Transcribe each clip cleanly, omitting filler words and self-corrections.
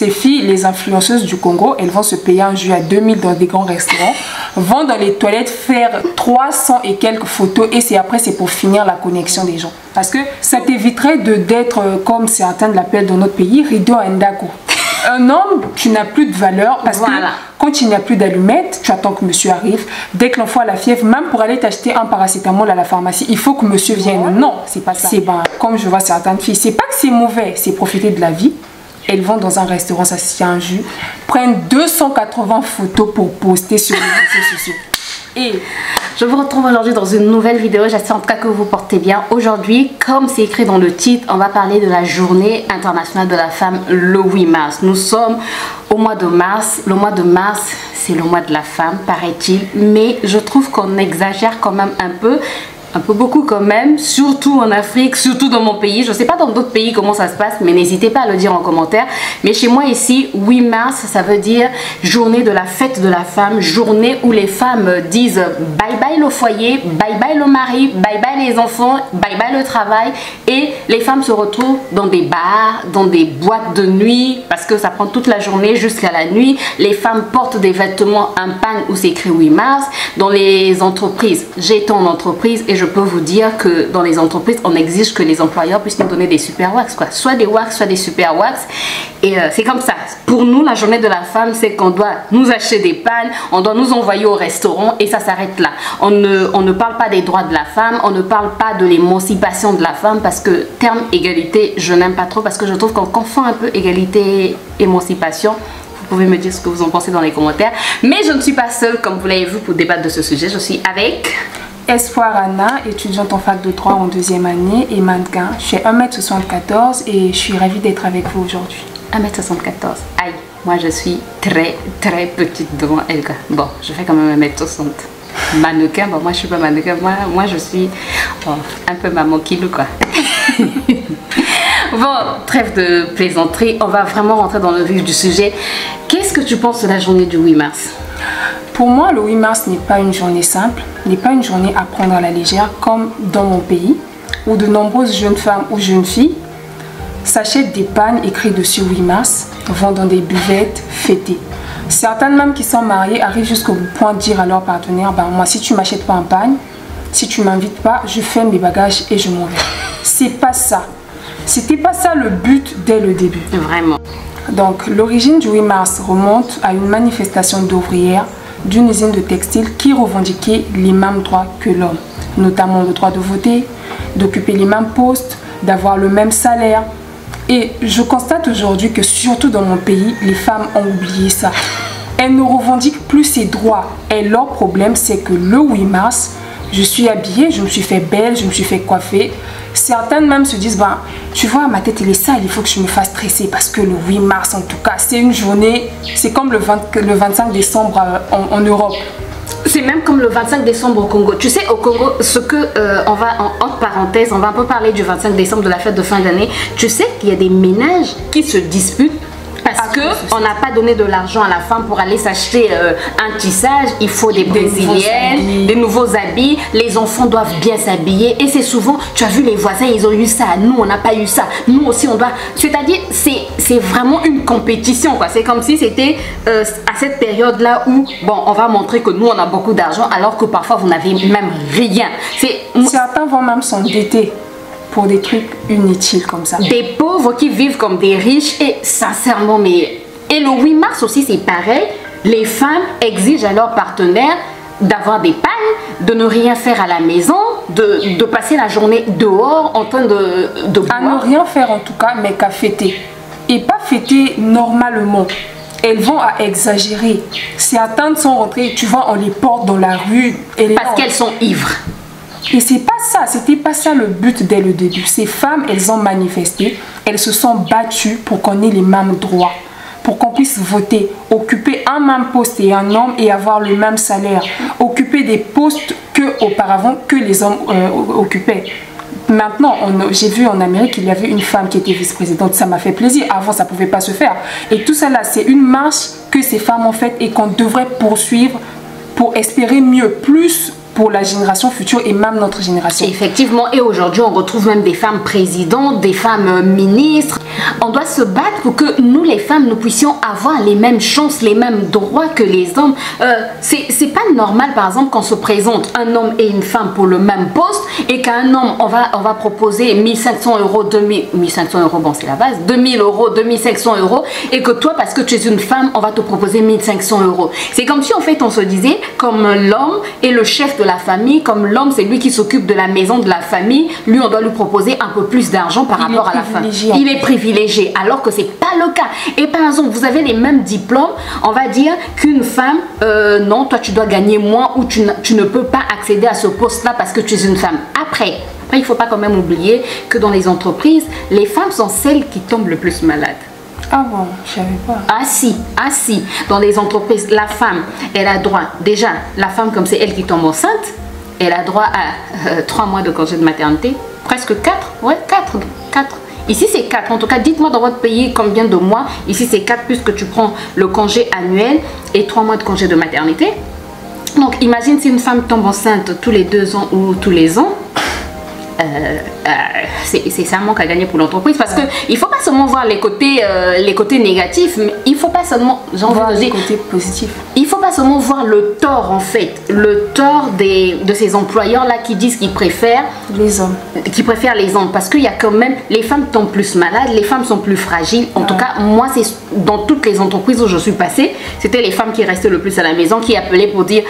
ces filles, les influenceuses du Congo, elles vont se payer un jus à 2000 dans des grands restaurants, vont dans les toilettes faire 300 et quelques photos et c'est après c'est pour finir la connexion des gens. Parce que ça t'éviterait d'être, comme certains l'appellent dans notre pays, rideau endako. Un homme, tu n'as plus de valeur parce que quand il n'y a plus d'allumettes, tu attends que monsieur arrive. Dès que l'enfant a la fièvre, même pour aller t'acheter un paracétamol à la pharmacie, il faut que monsieur vienne. Non, c'est pas ça. C'est comme je vois certaines filles, c'est pas que c'est mauvais, c'est profiter de la vie. Elles vont dans un restaurant, s'assiedent un jus, prennent 280 photos pour poster sur les réseaux sociaux. Et je vous retrouve aujourd'hui dans une nouvelle vidéo. J'espère en tout cas que vous vous portez bien. Aujourd'hui, comme c'est écrit dans le titre, on va parler de la journée internationale de la femme le 8 mars. Nous sommes au mois de mars. Le mois de mars, c'est le mois de la femme, paraît-il. Mais je trouve qu'on exagère quand même un peu beaucoup quand même, surtout en Afrique, surtout dans mon pays. Je ne sais pas dans d'autres pays comment ça se passe, mais n'hésitez pas à le dire en commentaire. Mais chez moi ici, 8 mars, ça veut dire journée de la fête de la femme, journée où les femmes disent bye bye le foyer, bye bye le mari, bye bye les enfants, bye bye le travail. Et les femmes se retrouvent dans des bars, dans des boîtes de nuit, parce que ça prend toute la journée jusqu'à la nuit. Les femmes portent des vêtements en panne où c'est écrit 8 mars. Dans les entreprises, j'étais en entreprise et je peux vous dire que dans les entreprises, on exige que les employeurs puissent nous donner des super wax, quoi. Soit des wax, soit des super wax. Et c'est comme ça. Pour nous, la journée de la femme, c'est qu'on doit nous acheter des pannes, on doit nous envoyer au restaurant et ça s'arrête là. On ne parle pas des droits de la femme, on ne parle pas de l'émancipation de la femme parce que terme égalité, je n'aime pas trop parce que je trouve qu'on confond un peu égalité, émancipation. Vous pouvez me dire ce que vous en pensez dans les commentaires. Mais je ne suis pas seule, comme vous l'avez vu, pour débattre de ce sujet. Je suis avec Espoir Anna, étudiante en fac de 3 en 2e année et mannequin. Je fais 1m74 et je suis ravie d'être avec vous aujourd'hui. 1m74, aïe, moi je suis très petite devant elle. Bon, je fais quand même 1m60. Mannequin, bon moi je suis pas mannequin, moi je suis un peu maman kilou quoi. Bon, trêve de plaisanterie, on va vraiment rentrer dans le vif du sujet. Qu'est-ce que tu penses de la journée du 8 mars? Pour moi, le 8 mars n'est pas une journée simple, n'est pas une journée à prendre à la légère comme dans mon pays, où de nombreuses jeunes femmes ou jeunes filles s'achètent des pannes écrites dessus 8 mars, vont dans des buvettes, fêter. Certaines même qui sont mariées arrivent jusqu'au point de dire à leur partenaire, moi si tu m'achètes pas un panne, si tu m'invites pas, je ferme mes bagages et je m'en vais. C'est pas ça. C'était pas ça le but dès le début. Vraiment. Donc l'origine du 8 mars remonte à une manifestation d'ouvrières d'une usine de textile qui revendiquait les mêmes droits que l'homme, notamment le droit de voter, d'occuper les mêmes postes, d'avoir le même salaire. Et je constate aujourd'hui que surtout dans mon pays, les femmes ont oublié ça. Elles ne revendiquent plus ces droits. Et leur problème, c'est que le 8 mars, je suis habillée, je me suis fait belle, je me suis fait coiffer. Certaines même se disent, tu vois, ma tête elle est sale, il faut que je me fasse tresser parce que le 8 mars en tout cas, c'est une journée, c'est comme le 25 décembre en Europe. C'est même comme le 25 décembre au Congo. Tu sais, au Congo, ce que on va, entre parenthèses, on va un peu parler du 25 décembre de la fête de fin d'année. Tu sais qu'il y a des ménages qui se disputent parce qu'on n'a pas donné de l'argent à la femme pour aller s'acheter un tissage. Il faut des brésiliennes, des nouveaux habits. Les enfants doivent bien s'habiller. Et c'est souvent, tu as vu les voisins, ils ont eu ça. Nous, on n'a pas eu ça. Nous aussi, on doit... C'est-à-dire, c'est vraiment une compétition, quoi. C'est comme si c'était à cette période-là où, bon, on va montrer que nous, on a beaucoup d'argent alors que parfois, vous n'avez même rien. Certains vont même s'endetter pour des trucs inutiles comme ça. Des pauvres qui vivent comme des riches et sincèrement, mais... Et le 8 mars aussi, c'est pareil. Les femmes exigent à leurs partenaires d'avoir des pannes, de ne rien faire à la maison, de passer la journée dehors en train de boire. À ne rien faire en tout cas, mais qu'à fêter. Et pas fêter normalement. Elles vont à exagérer. Certaines sont rentrées, tu vois, on les porte dans la rue. Parce qu'elles sont ivres. Et c'est pas ça, c'était pas ça le but dès le début. Ces femmes, elles ont manifesté, elles se sont battues pour qu'on ait les mêmes droits, pour qu'on puisse voter, occuper un même poste et un homme et avoir le même salaire, occuper des postes auparavant que les hommes occupaient. Maintenant, j'ai vu en Amérique qu'il y avait une femme qui était vice-présidente, ça m'a fait plaisir, avant ça ne pouvait pas se faire. Et tout ça là, c'est une marche que ces femmes ont faite et qu'on devrait poursuivre pour espérer mieux, plus pour la génération future et même notre génération. Effectivement, et aujourd'hui on retrouve même des femmes présidentes, des femmes ministres. On doit se battre pour que nous les femmes, nous puissions avoir les mêmes chances, les mêmes droits que les hommes. C'est pas normal par exemple qu'on se présente un homme et une femme pour le même poste et qu'un homme on va proposer 1500 euros, 1500 euros, bon c'est la base, 2000 euros, 2500 euros, et que toi parce que tu es une femme on va te proposer 1500 euros. C'est comme si en fait on se disait comme l'homme est le chef de la famille, comme l'homme c'est lui qui s'occupe de la maison, de la famille, lui on doit lui proposer un peu plus d'argent par rapport à la femme. Il est privilégié, alors que c'est pas le cas. Et par exemple vous avez les mêmes diplômes, on va dire qu'une femme, non toi tu dois gagner moins ou tu ne peux pas accéder à ce poste là parce que tu es une femme. Après il ne faut pas quand même oublier que dans les entreprises, les femmes sont celles qui tombent le plus malades. Ah bon, je savais pas. Ah si. Dans les entreprises, la femme, elle a droit, déjà, la femme comme c'est elle qui tombe enceinte, elle a droit à 3 mois de congé de maternité. Presque 4, ouais, 4. Ici c'est 4, en tout cas dites-moi dans votre pays combien de mois. Ici c'est 4 puisque tu prends le congé annuel et 3 mois de congé de maternité. Donc imagine si une femme tombe enceinte tous les 2 ans ou tous les ans. C'est ça un manque à gagner pour l'entreprise parce que il faut pas seulement voir les côtés négatifs, mais il faut pas seulement voir les côtés positifs. Il faut pas seulement voir le tort en fait, le tort de ces employeurs là qui disent qu'ils préfèrent les hommes, parce qu'il y a quand même les femmes tombent plus malades, les femmes sont plus fragiles. En tout cas moi c'est dans toutes les entreprises où je suis passée, c'était les femmes qui restaient le plus à la maison, qui appelaient pour dire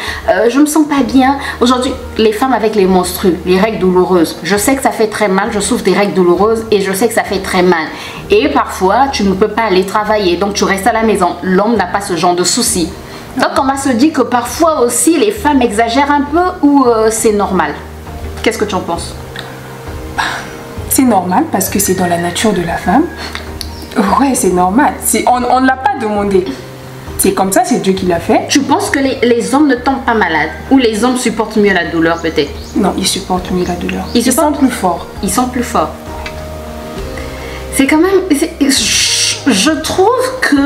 je me sens pas bien aujourd'hui. Les femmes avec les menstrues, les règles douloureuses, je sais que ça fait très mal, je souffre des règles douloureuses et je sais que ça fait très mal. Et parfois, tu ne peux pas aller travailler, donc tu restes à la maison. L'homme n'a pas ce genre de soucis. Donc on va se dire que parfois aussi, les femmes exagèrent un peu ou c'est normal. Qu'est-ce que tu en penses? C'est normal parce que c'est dans la nature de la femme. Ouais, c'est normal. On ne l'a pas demandé. C'est comme ça, c'est Dieu qui l'a fait. Tu penses que les hommes ne tombent pas malades? Ou les hommes supportent mieux la douleur peut-être? Non, ils supportent mieux la douleur. Ils sont plus forts. Ils sont plus forts. C'est quand même... Je trouve que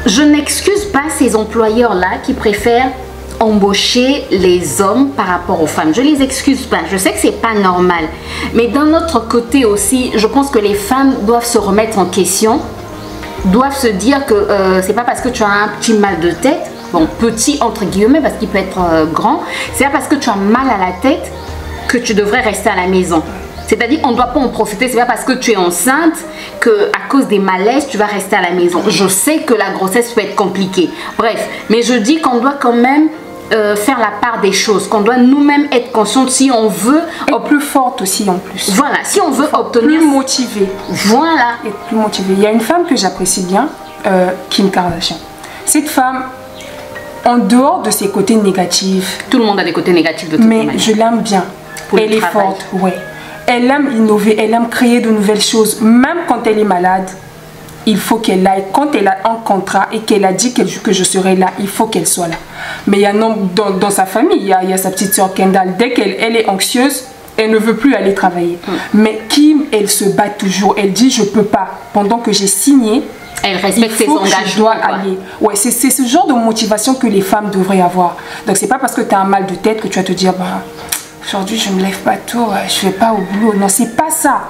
je n'excuse pas ces employeurs-là qui préfèrent embaucher les hommes par rapport aux femmes. Je les excuse pas. Je sais que c'est pas normal. Mais d'un autre côté aussi, je pense que les femmes doivent se remettre en question, doivent se dire que c'est pas parce que tu as un petit mal de tête, bon petit entre guillemets parce qu'il peut être grand, c'est pas parce que tu as mal à la tête que tu devrais rester à la maison. C'est-à-dire on ne doit pas en profiter, c'est pas parce que tu es enceinte que à cause des malaises tu vas rester à la maison. Je sais que la grossesse peut être compliquée, bref, mais je dis qu'on doit quand même faire la part des choses, qu'on doit nous-mêmes être conscientes si on veut être plus forte aussi en plus. Voilà, si on veut obtenir, plus motivée. Voilà, être plus motivée. Il y a une femme que j'apprécie bien, Kim Kardashian. Cette femme, en dehors de ses côtés négatifs, tout le monde a des côtés négatifs de toute manière. Mais je l'aime bien. Elle est forte, ouais. Elle aime innover, elle aime créer de nouvelles choses, même quand elle est malade. Il faut qu'elle aille, quand elle a un contrat et qu'elle a dit que je serai là, il faut qu'elle soit là. Mais il y a dans sa famille, il y a sa petite soeur Kendall, dès qu'elle est anxieuse, elle ne veut plus aller travailler. Mais Kim, elle se bat toujours, elle dit je peux pas. Pendant que j'ai signé, elle respecte ses engagements. Ouais, c'est ce genre de motivation que les femmes devraient avoir. Donc c'est pas parce que tu as un mal de tête que tu vas te dire bah, aujourd'hui je me lève pas tôt, je vais pas au boulot. Non, c'est pas ça.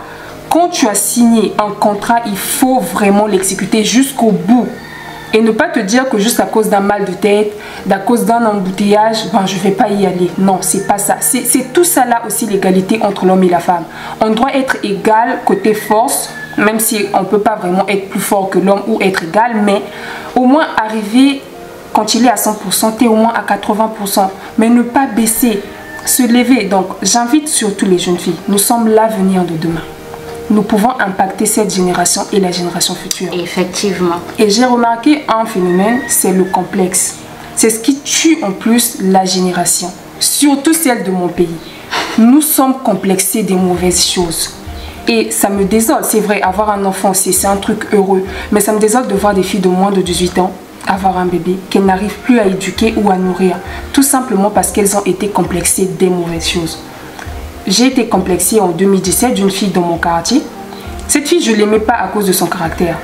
Quand tu as signé un contrat, il faut vraiment l'exécuter jusqu'au bout. Et ne pas te dire que juste à cause d'un mal de tête, à cause d'un embouteillage, ben, je ne vais pas y aller. Non, c'est pas ça. C'est tout ça là aussi l'égalité entre l'homme et la femme. On doit être égal côté force, même si on ne peut pas vraiment être plus fort que l'homme ou être égal, mais au moins arriver, quand il est à 100%, tu es au moins à 80%. Mais ne pas baisser, se lever. Donc j'invite surtout les jeunes filles. Nous sommes l'avenir de demain. Nous pouvons impacter cette génération et la génération future. Effectivement. Et j'ai remarqué un phénomène, c'est le complexe. C'est ce qui tue en plus la génération, surtout celle de mon pays. Nous sommes complexés des mauvaises choses. Et ça me désole, c'est vrai, avoir un enfant, c'est un truc heureux. Mais ça me désole de voir des filles de moins de 18 ans avoir un bébé qu'elles n'arrivent plus à éduquer ou à nourrir. Tout simplement parce qu'elles ont été complexées des mauvaises choses. J'ai été complexée en 2017 d'une fille dans mon quartier. Cette fille, je ne l'aimais pas à cause de son caractère.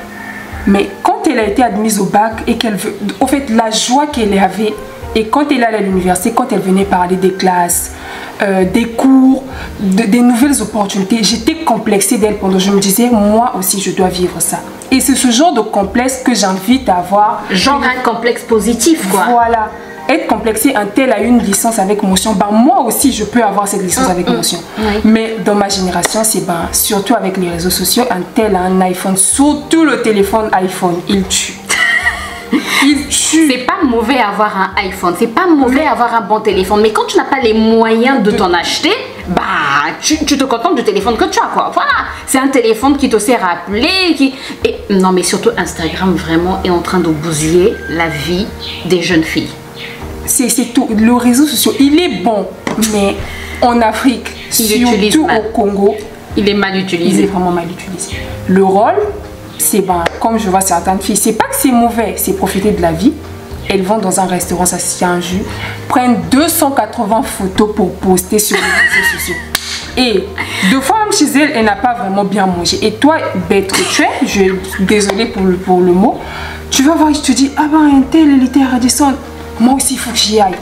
Mais quand elle a été admise au bac et qu'elle veut... En fait, la joie qu'elle avait, Et quand elle allait à l'université, quand elle venait parler des classes, des cours, des nouvelles opportunités, j'étais complexée d'elle pendant. Je me disais, moi aussi, je dois vivre ça. Et c'est ce genre de complexe que j'invite à avoir. Genre un complexe positif, quoi. Voilà. Être complexé, un tel a une licence avec mention, ben moi aussi je peux avoir cette licence avec mention. Oui. Mais dans ma génération, c'est ben, surtout avec les réseaux sociaux, un tel a un iPhone, surtout le téléphone iPhone, il tue. Il tue. C'est pas mauvais avoir un iPhone, c'est pas mauvais avoir un bon téléphone, mais quand tu n'as pas les moyens de t'en acheter, bah tu te contentes du téléphone que tu as, quoi. Voilà, c'est un téléphone qui te sert à appeler, et non, mais surtout Instagram vraiment est en train de bousiller la vie des jeunes filles. C'est tout. Le réseau social, il est bon, mais en Afrique, surtout au Congo, il est mal utilisé. Il est vraiment mal utilisé. Le rôle, c'est ben, comme je vois certaines filles, c'est pas que c'est mauvais, c'est profiter de la vie. Elles vont dans un restaurant, s'assiedent un jus, prennent 280 photos pour poster sur les réseaux sociaux. Et deux fois même chez elle, elle n'a pas vraiment bien mangé. Et toi, bête que tu es, désolée pour le mot, tu vas voir, je te dis, ah ben un tel, il était à Radisson. Moi aussi, il faut que j'y aille.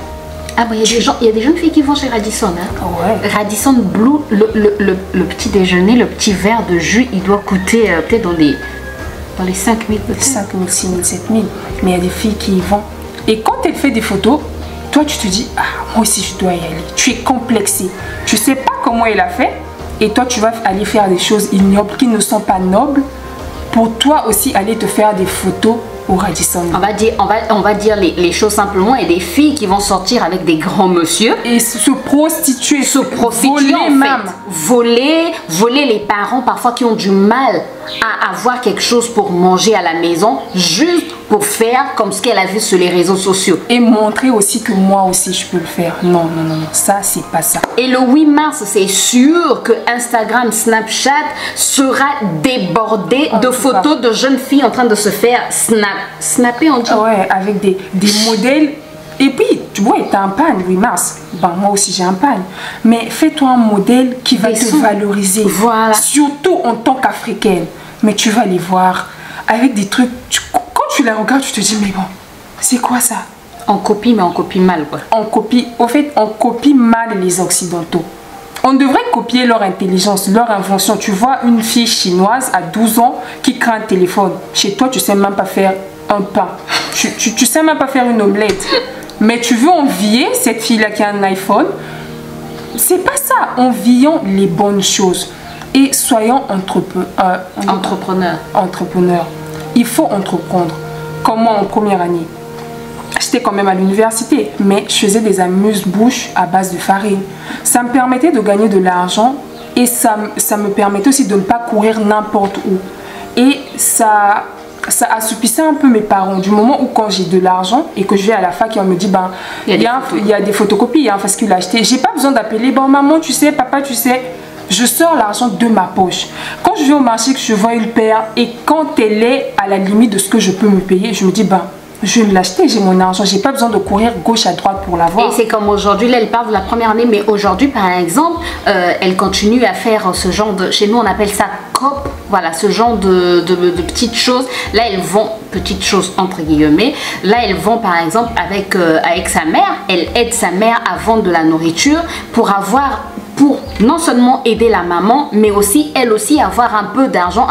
Ah bon, il y a des jeunes filles qui vont chez Radisson. Hein. Ouais. Radisson Blue, le petit déjeuner, le petit verre de jus, il doit coûter peut-être dans les 5 000 peut-être. 5 000, 6 000, 7 000. Mais il y a des filles qui y vont. Et quand elle fait des photos, toi, tu te dis, ah, moi aussi, je dois y aller. Tu es complexé. Tu ne sais pas comment elle a fait. Et toi, tu vas aller faire des choses ignobles qui ne sont pas nobles. Pour toi aussi, aller te faire des photos au Radisson. On va dire les choses simplement. Et des filles qui vont sortir avec des grands monsieur et se prostituer, voler même, voler les parents parfois qui ont du mal à avoir quelque chose pour manger à la maison, juste pour faire comme ce qu'elle a vu sur les réseaux sociaux. Et montrer aussi que moi aussi je peux le faire. Non, non, non, non. Ça c'est pas ça. Et le 8 mars, c'est sûr que Instagram, Snapchat sera débordé de photos de jeunes filles en train de se faire snapper, on dit. Ouais, avec des modèles. Et puis, tu vois, tu as un pan, 8 mars. Ben, moi aussi, j'ai un pan. Mais fais-toi un modèle qui va te valoriser. Voilà. Surtout en tant qu'Africaine. Mais tu vas les voir avec des trucs. Quand tu les regardes, tu te dis, mais bon, c'est quoi ça? On copie, mais on copie mal, quoi. On copie, au fait, on copie mal les Occidentaux. On devrait copier leur intelligence, leur invention. Tu vois une fille chinoise à 12 ans qui crée un téléphone. Chez toi, tu sais même pas faire un pain. Tu sais même pas faire une omelette. Mais tu veux envier cette fille-là qui a un iPhone. C'est pas ça. Envions les bonnes choses. Et soyons entrepreneurs. Il faut entreprendre. Comme moi en première année. J'étais quand même à l'université, mais je faisais des amuse-bouches à base de farine. Ça me permettait de gagner de l'argent et ça me permettait aussi de ne pas courir n'importe où. Et ça assoupissait un peu mes parents. Du moment où quand j'ai de l'argent et que je vais à la fac et on me dit, ben, il y a des photocopies, il y a un fascicule à acheter. J'ai pas besoin d'appeler, bon maman, tu sais, papa, tu sais. Je sors l'argent de ma poche. Quand je vais au marché, que je vois une paire et quand elle est à la limite de ce que je peux me payer, je me dis, ben, je vais me l'acheter, j'ai mon argent, j'ai pas besoin de courir gauche à droite pour l'avoir. Et c'est comme aujourd'hui, là elle parle de la première année, mais aujourd'hui par exemple, elle continue à faire ce genre de, chez nous on appelle ça COP, voilà, ce genre de petites choses. Là elles vont, petites choses entre guillemets, là elles vont par exemple avec sa mère, elle aide sa mère à vendre de la nourriture pour non seulement aider la maman, mais aussi elle aussi avoir un peu d'argent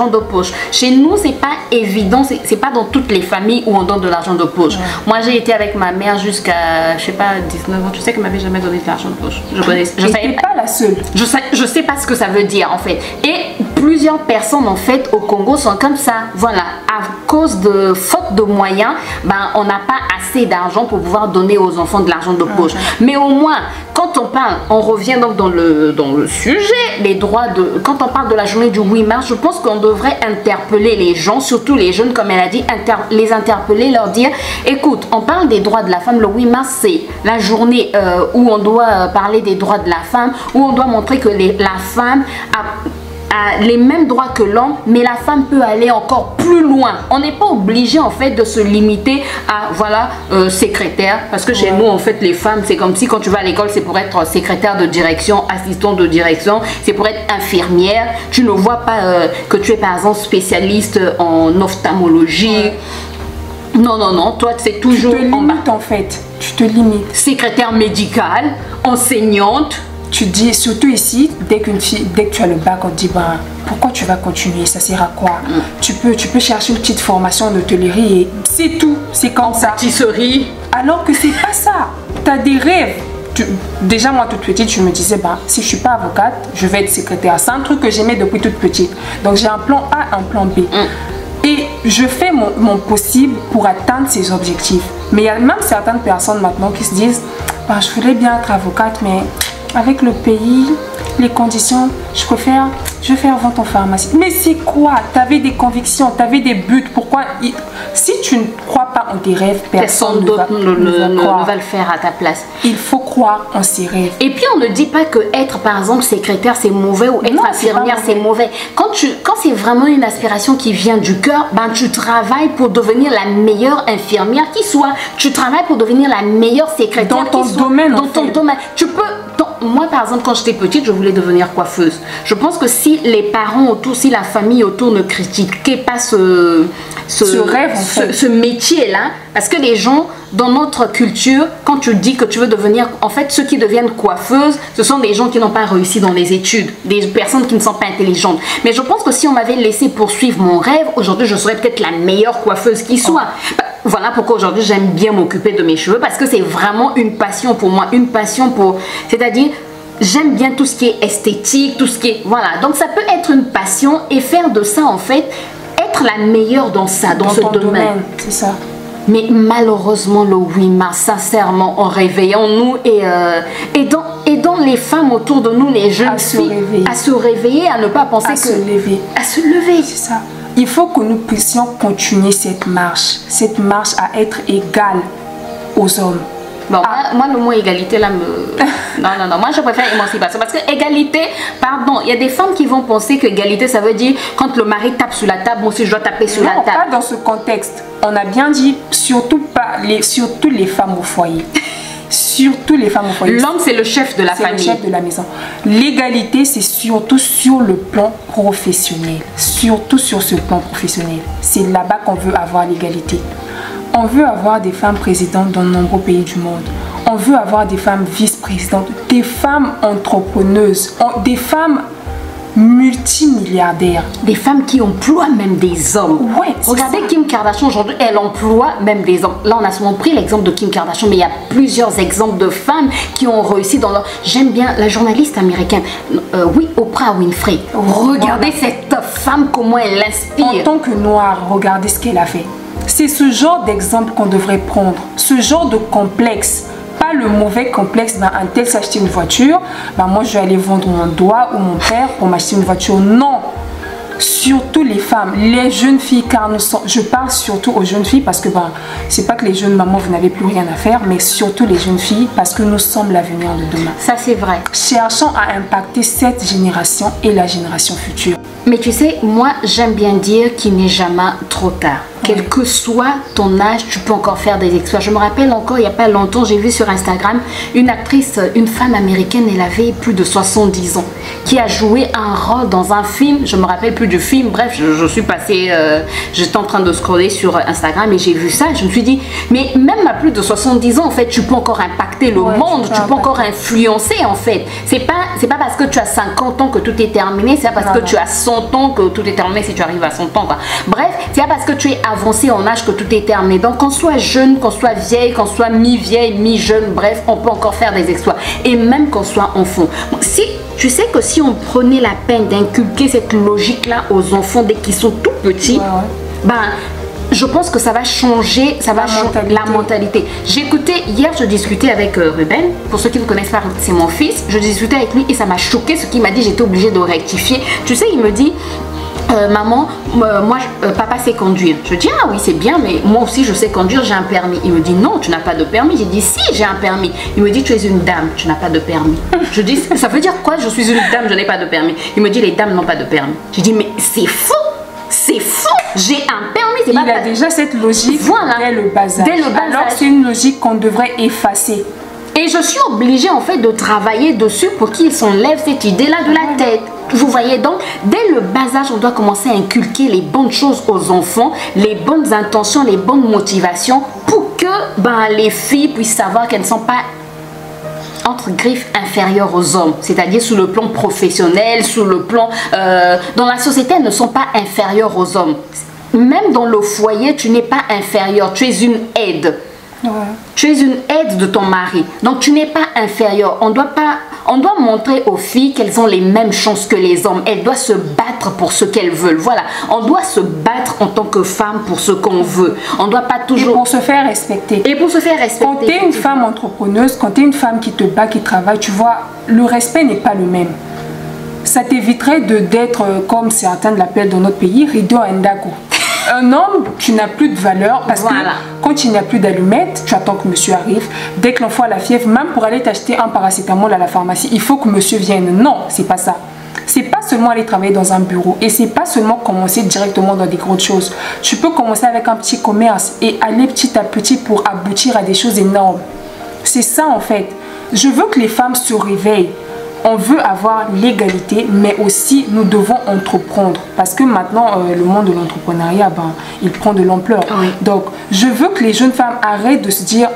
de poche. Chez nous, c'est pas évident, c'est pas dans toutes les familles où on donne de l'argent de poche. Ouais. Moi, j'ai été avec ma mère jusqu'à, je sais pas, 19 ans. Tu sais qu'elle m'avait jamais donné de l'argent de poche. Je savais pas la seule. Je sais pas ce que ça veut dire en fait. Et plusieurs personnes en fait au Congo sont comme ça. Voilà, à cause de faute de moyens, ben on n'a pas assez d'argent pour pouvoir donner aux enfants de l'argent de poche. Mais au moins, quand on parle, on revient donc dans le sujet, les droits de... Quand on parle de la journée du 8 mars, je pense qu'on devrait interpeller les gens, surtout les jeunes, comme elle a dit, les interpeller, leur dire, écoute, on parle des droits de la femme, le 8 mars, c'est la journée où on doit parler des droits de la femme, où on doit montrer que la femme a les mêmes droits que l'homme, mais la femme peut aller encore plus loin. On n'est pas obligé en fait de se limiter à voilà secrétaire, parce que chez nous en fait les femmes c'est comme si quand tu vas à l'école c'est pour être secrétaire de direction, assistant de direction, c'est pour être infirmière. Tu ne vois pas que tu es par exemple spécialiste en ophtalmologie. Non, non, non, toi c'est Tu toujours te en bas. limites en fait. Tu te limites. Secrétaire médicale, enseignante. Tu dis, surtout ici, dès que tu as le bac, on te dit, ben, pourquoi tu vas continuer? Ça sert à quoi? Tu peux chercher une petite formation en hôtellerie et c'est tout. C'est comme ça. Pâtisserie. Alors que c'est pas ça. Tu as des rêves. Déjà, moi, toute petite, je me disais, bah, si je suis pas avocate, je vais être secrétaire. C'est un truc que j'aimais depuis toute petite. Donc, j'ai un plan A, un plan B. Et je fais mon possible pour atteindre ces objectifs. Mais il y a même certaines personnes maintenant qui se disent, bah, je voulais bien être avocate, mais avec le pays, les conditions, je vais faire vente en pharmacie. Mais c'est quoi? Tu avais des convictions, tu avais des buts. Pourquoi? Si tu ne crois pas en tes rêves, personne d'autre ne va le faire à ta place. Il faut croire en ses rêves. Et puis on ne dit pas que être par exemple secrétaire c'est mauvais ou être infirmière c'est mauvais. Quand c'est vraiment une aspiration qui vient du cœur, ben tu travailles pour devenir la meilleure infirmière qui soit. Tu travailles pour devenir la meilleure secrétaire dans ton domaine. Dans ton domaine. Tu peux. Moi par exemple quand j'étais petite je voulais devenir coiffeuse. Je pense que si les parents autour, si la famille autour ne critiquait pas ce rêve en fait. Ce métier là, parce que les gens dans notre culture, quand tu dis que tu veux devenir, en fait ceux qui deviennent coiffeuses, ce sont des gens qui n'ont pas réussi dans les études, des personnes qui ne sont pas intelligentes. Mais je pense que si on m'avait laissé poursuivre mon rêve, aujourd'hui je serais peut-être la meilleure coiffeuse qui soit. Voilà pourquoi aujourd'hui j'aime bien m'occuper de mes cheveux, parce que c'est vraiment une passion pour moi, une passion pour, c'est-à-dire j'aime bien tout ce qui est esthétique, tout ce qui est, voilà, donc ça peut être une passion et faire de ça en fait, être la meilleure dans ça, dans ce domaine. C'est ça. Mais malheureusement le 8 mars, sincèrement, en réveillons-nous et dans les femmes autour de nous, les jeunes filles, à se réveiller, à ne pas penser à se lever. À se lever. C'est ça. Il faut que nous puissions continuer cette marche à être égale aux hommes. Bon, moi, le mot égalité, là, non, moi, je préfère émancipation. Parce que égalité, pardon, il y a des femmes qui vont penser que égalité, ça veut dire quand le mari tape sur la table, moi aussi, je dois taper sur la table. Non, pas dans ce contexte. On a bien dit, surtout les femmes au foyer. Surtout les femmes au foyer. L'homme, c'est le chef de la famille. C'est le chef de la maison. L'égalité, c'est surtout sur le plan professionnel. Surtout sur ce plan professionnel. C'est là-bas qu'on veut avoir l'égalité. On veut avoir des femmes présidentes dans de nombreux pays du monde. On veut avoir des femmes vice-présidentes, des femmes entrepreneuses, des femmes multimilliardaires. Des femmes qui emploient même des hommes. Ouais, regardez ça. Kim Kardashian aujourd'hui, elle emploie même des hommes. Là, on a souvent pris l'exemple de Kim Kardashian, mais il y a plusieurs exemples de femmes qui ont réussi dans leur... J'aime bien la journaliste américaine, oui, Oprah Winfrey. Regardez cette femme, comment elle inspire. En tant que noire, regardez ce qu'elle a fait. C'est ce genre d'exemple qu'on devrait prendre, ce genre de complexe. Pas le mauvais complexe, ben, un tel s'acheter une voiture, ben, moi je vais aller vendre mon doigt ou mon père pour m'acheter une voiture. Non, surtout les femmes, les jeunes filles, car nous sommes, je parle surtout aux jeunes filles parce que ben, c'est pas que les jeunes mamans vous n'avez plus rien à faire, mais surtout les jeunes filles parce que nous sommes l'avenir de demain. Ça c'est vrai. Cherchons à impacter cette génération et la génération future. Mais tu sais, moi j'aime bien dire qu'il n'est jamais trop tard. Quel que soit ton âge, tu peux encore faire des exploits. Je me rappelle encore, il n'y a pas longtemps, j'ai vu sur Instagram une actrice, une femme américaine, elle avait plus de 70 ans, qui a joué un rôle dans un film, je me rappelle plus du film, bref, je suis passée, j'étais en train de scroller sur Instagram et j'ai vu ça, je me suis dit, mais même à plus de 70 ans, en fait, tu peux encore impacter le monde, tu peux encore influencer, en fait. C'est pas parce que tu as 50 ans que tout est terminé, c'est pas parce que tu as 100 ans que tout est terminé si tu arrives à 100 ans, quoi. Bref, c'est pas parce que tu es avancé en âge que tout est terminé. Donc qu'on soit jeune, qu'on soit vieille, qu'on soit mi-vieille, mi-jeune, bref, on peut encore faire des exploits. Et même qu'on soit enfant. Si tu sais que si on prenait la peine d'inculquer cette logique-là aux enfants dès qu'ils sont tout petits, ben je pense que ça va changer, la mentalité. J'écoutais, hier je discutais avec Ruben, pour ceux qui ne connaissent pas, c'est mon fils, je discutais avec lui et ça m'a choqué ce qu'il m'a dit, j'étais obligée de rectifier. Tu sais, il me dit, maman, moi, papa sait conduire. Je dis, ah oui, c'est bien, mais moi aussi, je sais conduire, j'ai un permis. Il me dit, non, tu n'as pas de permis. J'ai dit, si, j'ai un permis. Il me dit, tu es une dame, tu n'as pas de permis. Je dis, ça veut dire quoi, je suis une dame, je n'ai pas de permis. Il me dit, les dames n'ont pas de permis. Je dis, mais c'est faux. C'est faux. J'ai un permis. Il a déjà cette logique dès le bas âge. Dès le bas Alors âge. c'est une logique qu'on devrait effacer. Et je suis obligée en fait de travailler dessus pour qu'ils s'enlèvent cette idée-là de la tête. Vous voyez, donc, dès le bas âge, on doit commencer à inculquer les bonnes choses aux enfants, les bonnes intentions, les bonnes motivations pour que les filles puissent savoir qu'elles ne sont pas entre griffes inférieures aux hommes, c'est-à-dire sur le plan professionnel, sur le plan... dans la société, elles ne sont pas inférieures aux hommes. Même dans le foyer, tu n'es pas inférieur, tu es une aide. Ouais. Tu es une aide de ton mari, donc tu n'es pas inférieur. On doit montrer aux filles qu'elles ont les mêmes chances que les hommes. Elles doivent se battre pour ce qu'elles veulent. Voilà, on doit se battre en tant que femme pour ce qu'on veut. On ne doit pas toujours... Et pour se faire respecter. Et pour se faire respecter. Quand tu es une femme entrepreneuse, quand tu es une femme qui te bat, qui travaille, tu vois, le respect n'est pas le même. Ça t'éviterait d'être, comme certains l'appellent dans notre pays, rideau ndako. Un homme, tu n'as plus de valeur parce que quand il n'y a plus d'allumettes, tu attends que monsieur arrive. Dès que l'enfant a la fièvre, même pour aller t'acheter un paracétamol à la pharmacie, il faut que monsieur vienne. Non, c'est pas ça. C'est pas seulement aller travailler dans un bureau et c'est pas seulement commencer directement dans des grandes choses. Tu peux commencer avec un petit commerce et aller petit à petit pour aboutir à des choses énormes. C'est ça en fait. Je veux que les femmes se réveillent. On veut avoir l'égalité, mais aussi nous devons entreprendre. Parce que maintenant, le monde de l'entrepreneuriat, il prend de l'ampleur. Oui. Donc, je veux que les jeunes femmes arrêtent de se dire...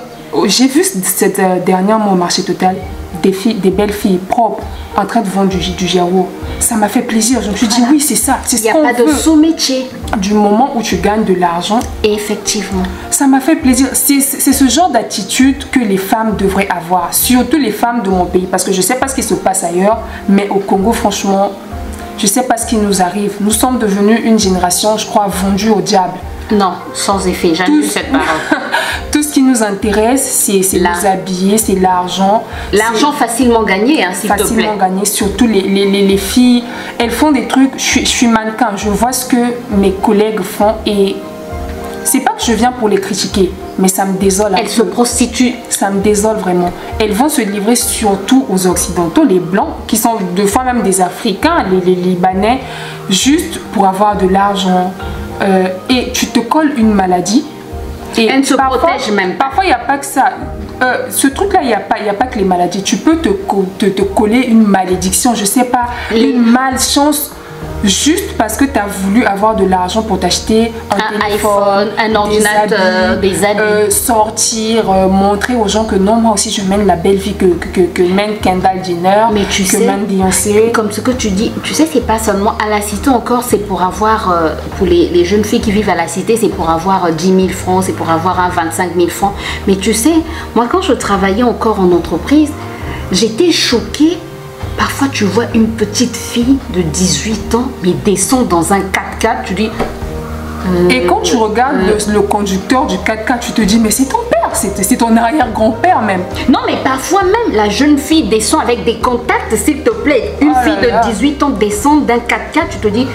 J'ai vu cette dernièrement au marché total, des belles filles propres en train de vendre du giaour. Ça m'a fait plaisir. Je me suis dit, oui, c'est ça. Il n'y a pas de sous-métier. Du moment où tu gagnes de l'argent. Effectivement. Ça m'a fait plaisir. C'est ce genre d'attitude que les femmes devraient avoir. Surtout les femmes de mon pays. Parce que je ne sais pas ce qui se passe ailleurs. Mais au Congo, franchement, je ne sais pas ce qui nous arrive. Nous sommes devenus une génération, je crois, vendue au diable. Non, sans effet. Jamais vu cette parole. Tout ce qui nous intéresse, c'est nous habiller, c'est l'argent. L'argent facilement gagné, hein, s'il te plaît. Facilement gagné, surtout les filles. Elles font des trucs, je suis mannequin, je vois ce que mes collègues font et c'est pas que je viens pour les critiquer, mais ça me désole. Elles se prostituent. Ça me désole vraiment. Elles vont se livrer surtout aux Occidentaux, les Blancs, qui sont deux fois même des Africains, les Libanais, juste pour avoir de l'argent. Et tu te colles une maladie. Et elle ne se protège même pas. Parfois, il n'y a pas que ça. Ce truc-là, il n'y a pas que les maladies. Tu peux te coller une malédiction, je ne sais pas, une malchance, juste parce que tu as voulu avoir de l'argent pour t'acheter un téléphone, un ordinateur, des habits. Sortir, montrer aux gens que non, moi aussi, je mène la belle vie que mène Kendall Jenner, mais tu que sais, mène Beyoncé. Comme ce que tu dis, tu sais, c'est pas seulement à la cité encore, c'est pour avoir, pour les jeunes filles qui vivent à la cité, c'est pour avoir 10 000 francs, c'est pour avoir 25 000 francs. Mais tu sais, moi, quand je travaillais encore en entreprise, j'étais choquée. Parfois, tu vois une petite fille de 18 ans, mais descend dans un 4x4, tu dis... Et quand tu regardes le conducteur du 4x4, tu te dis, mais c'est ton père, c'est ton arrière-grand-père même. Non, mais parfois même, la jeune fille descend avec des contacts, s'il te plaît. Une fille de 18 ans descend d'un 4x4, tu te dis...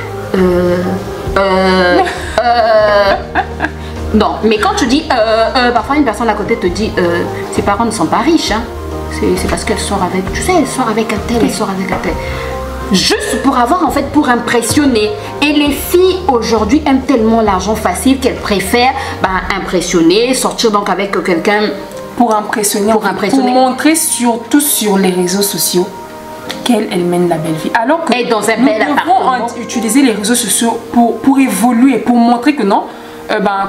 Non, mais quand tu dis... parfois, une personne à côté te dit, ses parents ne sont pas riches, hein. C'est parce qu'elle sort avec, tu sais, elle sort avec un tel, elle sort avec un tel. Juste pour avoir, en fait, pour impressionner. Et les filles, aujourd'hui, aiment tellement l'argent facile qu'elles préfèrent impressionner, sortir donc avec quelqu'un... Pour impressionner, pour montrer surtout sur les réseaux sociaux qu'elle mène la belle vie. Alors que et dans un bel appartement. Utiliser les réseaux sociaux pour évoluer, pour montrer que non,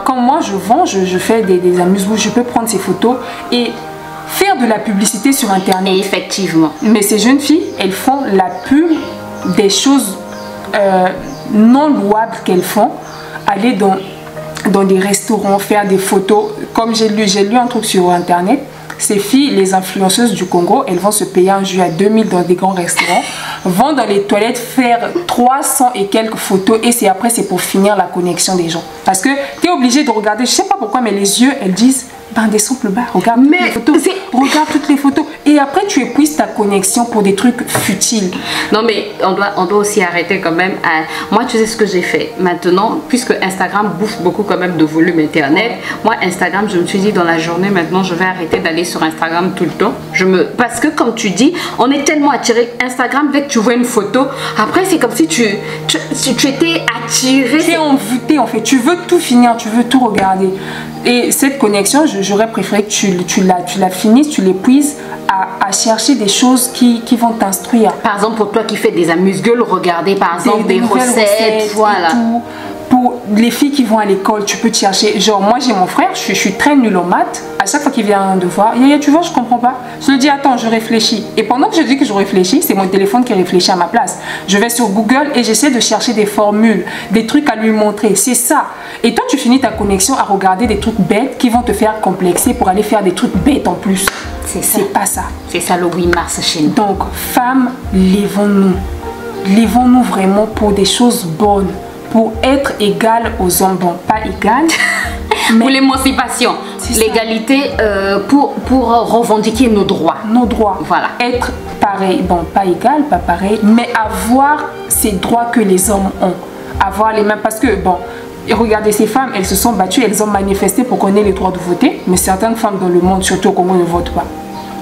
quand moi je vends, je fais des amusements, je peux prendre ces photos et... faire de la publicité sur Internet. Et effectivement. Mais ces jeunes filles, elles font la pub des choses non louables qu'elles font. Aller dans des restaurants, faire des photos. Comme j'ai lu un truc sur Internet. Ces filles, les influenceuses du Congo, elles vont se payer un jus à 2000 dans des grands restaurants, vont dans les toilettes faire 300 et quelques photos et après c'est pour finir la connexion des gens. Parce que tu es obligé de regarder, je sais pas pourquoi, mais les yeux, elles disent... descends plus bas, regarde toutes les photos et après tu épuises ta connexion pour des trucs futiles. Non mais on doit aussi arrêter quand même. Moi tu sais ce que j'ai fait maintenant, puisque Instagram bouffe beaucoup quand même de volume internet. Moi Instagram, je me suis dit dans la journée maintenant je vais arrêter d'aller sur Instagram tout le temps. Parce que comme tu dis, on est tellement attiré Instagram, dès que tu vois une photo, après c'est comme si tu étais attiré. Tu es envoûté en fait, tu veux tout finir, tu veux tout regarder. Et cette connexion, j'aurais préféré que tu la finisses, tu l'épuises à chercher des choses qui vont t'instruire. Par exemple, pour toi qui fais des amuse-gueules, regarder par exemple des recettes, voilà. Et tout. Pour les filles qui vont à l'école, tu peux te chercher. Genre, moi j'ai mon frère, je suis très nulle en maths. À chaque fois qu'il vient un devoir, Yaya, tu vois, je comprends pas. Je lui dis, attends, je réfléchis. Et pendant que je dis que je réfléchis, c'est mon téléphone qui réfléchit à ma place. Je vais sur Google et j'essaie de chercher des formules, des trucs à lui montrer. C'est ça. Et toi, tu finis ta connexion à regarder des trucs bêtes qui vont te faire complexer pour aller faire des trucs bêtes en plus. C'est pas ça. C'est ça le 8 mars chez nous. Donc, femmes, lèvons-nous. Lèvons-nous vraiment pour des choses bonnes. Pour être égal aux hommes, bon, pas égal, mais pour l'émancipation, l'égalité pour revendiquer nos droits. Nos droits. Voilà. Être pareil, bon, pas égal, pas pareil, mais avoir ces droits que les hommes ont. Avoir les mêmes, parce que, bon, regardez ces femmes, elles se sont battues, elles ont manifesté pour qu'on ait le droit de voter, mais certaines femmes dans le monde, surtout au Congo, ne votent pas.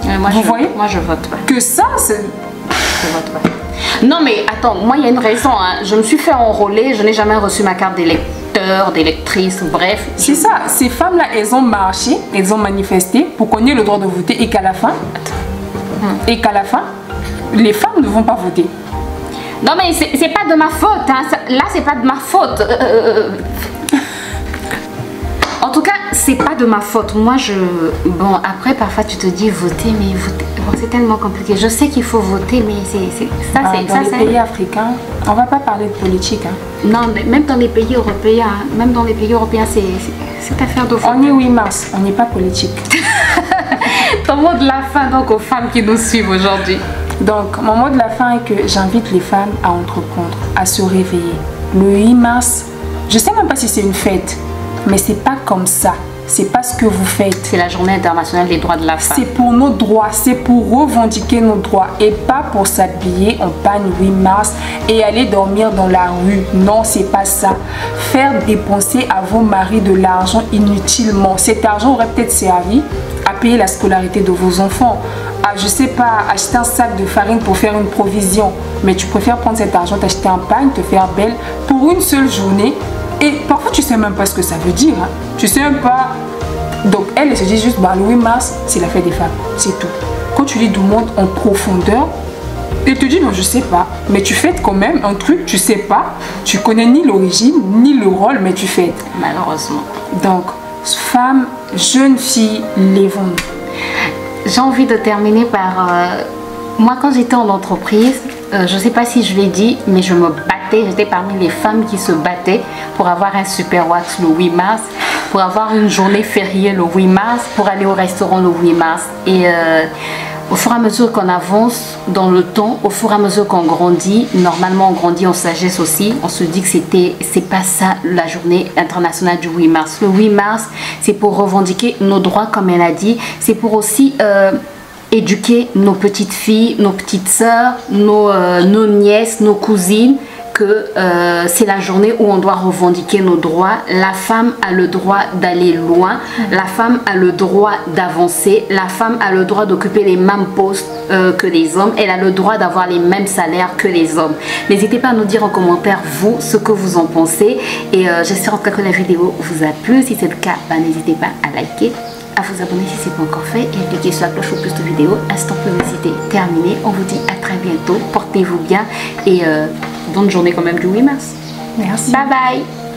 Vous voyez? Moi, je vote pas. Que ça, c'est... Je vote pas. Non mais attends, moi il y a une raison, hein. Je me suis fait enrôler, je n'ai jamais reçu ma carte d'électeur, d'électrice, bref. C'est ça, ces femmes-là, elles ont marché, elles ont manifesté pour qu'on ait le droit de voter et qu'à la fin, les femmes ne vont pas voter. Non mais c'est pas de ma faute, hein. Là c'est pas de ma faute. En tout cas, c'est pas de ma faute. Moi, bon, après, parfois, tu te dis voter, mais voter, bon, c'est tellement compliqué. Je sais qu'il faut voter, mais dans les pays africains, on va pas parler de politique. Hein. Non, mais même dans les pays européens, c'est affaire de voter. On est 8 mars, on n'est pas politique. Ton mot de la fin, donc, aux femmes qui nous suivent aujourd'hui. Donc, mon mot de la fin est que j'invite les femmes à entreprendre, à se réveiller. Le 8 mars, je sais même pas si c'est une fête. Mais c'est pas comme ça. C'est pas ce que vous faites. C'est la journée internationale des droits de la femme. C'est pour nos droits. C'est pour revendiquer nos droits. Et pas pour s'habiller en panne 8 mars et aller dormir dans la rue. Non, c'est pas ça. Faire dépenser à vos maris de l'argent inutilement. Cet argent aurait peut-être servi à payer la scolarité de vos enfants. À, je sais pas, acheter un sac de farine pour faire une provision. Mais tu préfères prendre cet argent, t'acheter un pain, te faire belle pour une seule journée. Et parfois, tu sais même pas ce que ça veut dire. Hein. Tu sais même pas. Donc, elle se dit juste, bah, le 8 mars, c'est la fête des femmes. C'est tout. Quand tu lui demandes en profondeur, elle te dit, non, je sais pas. Mais tu fêtes quand même un truc, tu sais pas. Tu connais ni l'origine, ni le rôle, mais tu fêtes. Malheureusement. Donc, femmes, jeunes filles, lèvons-nous. J'ai envie de terminer par... moi, quand j'étais en entreprise, je sais pas si je l'ai dit, mais je me battais. J'étais parmi les femmes qui se battaient pour avoir un super wax le 8 mars, pour avoir une journée fériée le 8 mars, pour aller au restaurant le 8 mars. Et au fur et à mesure qu'on avance dans le temps, au fur et à mesure qu'on grandit, normalement on grandit en sagesse aussi, on se dit que c'est pas ça la journée internationale du 8 mars. Le 8 mars, c'est pour revendiquer nos droits, comme elle a dit. C'est pour aussi... éduquer nos petites filles, nos petites sœurs, nos nièces, nos cousines, que c'est la journée où on doit revendiquer nos droits. La femme a le droit d'aller loin, la femme a le droit d'avancer, la femme a le droit d'occuper les mêmes postes que les hommes, elle a le droit d'avoir les mêmes salaires que les hommes. N'hésitez pas à nous dire en commentaire, vous, ce que vous en pensez. Et j'espère en tout cas que la vidéo vous a plu. Si c'est le cas, n'hésitez pas à liker, à vous abonner si ce n'est pas encore fait et à cliquer sur la cloche pour plus de vidéos. Instant publicité terminé. On vous dit à très bientôt. Portez-vous bien et bonne journée quand même du 8 mars. Merci. Bye bye.